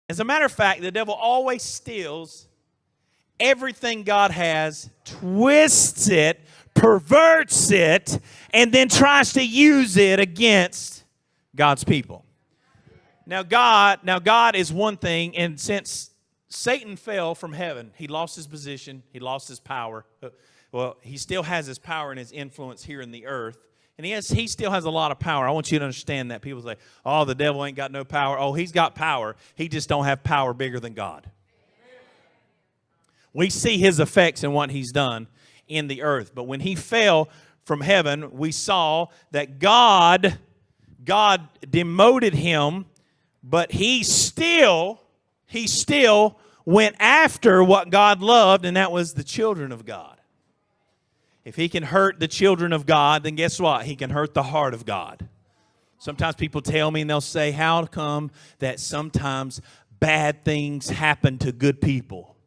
As a matter of fact, the devil always steals everything God has, twists it, perverts it, and then tries to use it against God's people. Now God is one thing, and since Satan fell from heaven, he lost his position, he lost his power. Well, he still has his power and his influence here in the earth. And he still has a lot of power. I want you to understand that. People say, oh, the devil ain't got no power. Oh, he's got power. He just don't have power bigger than God. We see his effects and what he's done in the earth. But when he fell from heaven, we saw that God demoted him, but he still went after what God loved, and that was the children of God. If he can hurt the children of God, then guess what? He can hurt the heart of God. Sometimes people tell me and they'll say, how come that sometimes bad things happen to good people?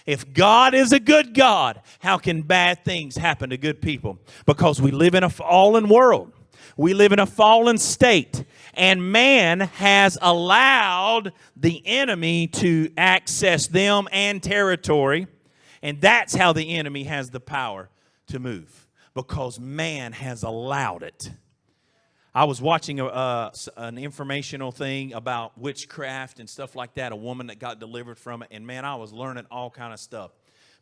If God is a good God, how can bad things happen to good people? Because we live in a fallen world. We live in a fallen state. And man has allowed the enemy to access them and territory. And that's how the enemy has the power to move, because man has allowed it. I was watching an informational thing about witchcraft and stuff like that, a woman that got delivered from it, and man, I was learning all kind of stuff.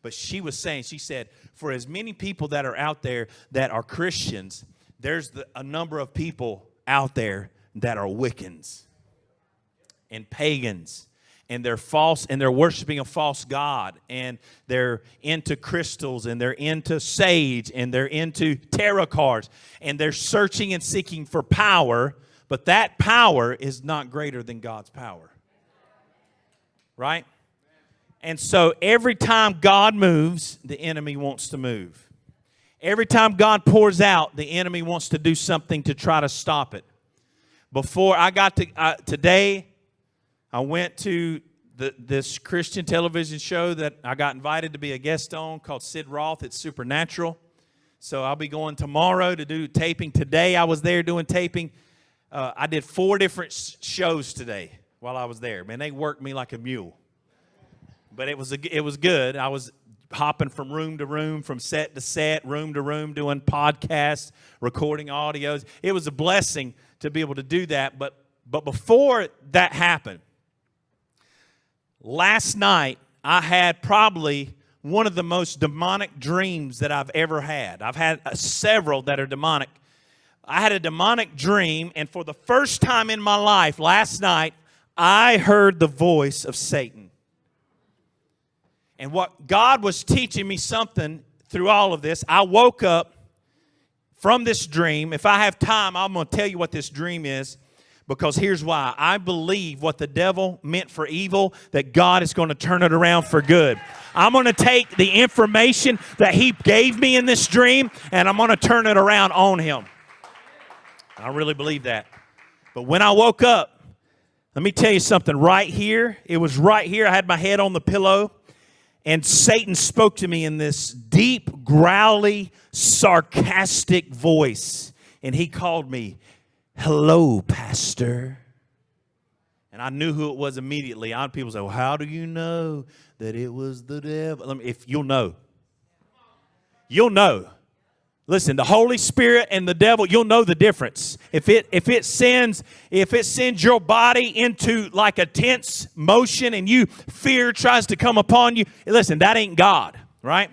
But she said, for as many people that are out there that are Christians, there's a number of people out there that are Wiccans and pagans. And they're false, and they're worshiping a false god, and they're into crystals, and they're into sage, and they're into tarot cards, and they're searching and seeking for power, but that power is not greater than God's power. Right? And so every time God moves, the enemy wants to move. Every time God pours out, the enemy wants to do something to try to stop it. Before I got to today, I went to this Christian television show that I got invited to be a guest on called Sid Roth. It's Supernatural. So I'll be going tomorrow to do taping. Today I was there doing taping. I did 4 different shows today while I was there. Man, they worked me like a mule. But it was good. I was hopping from room to room, from set to set, room to room, doing podcasts, recording audios. It was a blessing to be able to do that. But before that happened, last night I had probably one of the most demonic dreams that I've ever had. I've had several that are demonic. I had a demonic dream, and for the first time in my life, last night, I heard the voice of Satan. And what God was teaching me something through all of this. I woke up from this dream. If I have time, I'm going to tell you what this dream is, because here's why. I believe what the devil meant for evil, that God is going to turn it around for good. I'm going to take the information that he gave me in this dream, and I'm going to turn it around on him. I really believe that. But when I woke up, let me tell you something. Right here, it was right here. I had my head on the pillow. And Satan spoke to me in this deep, growly, sarcastic voice. And he called me, "Hello, Pastor." And I knew who it was immediately. People say, well, how do you know that it was the devil? If you'll know. You'll know. Listen, the Holy Spirit and the devil, you'll know the difference. If it sends your body into like a tense motion and fear tries to come upon you, listen, that ain't God, right?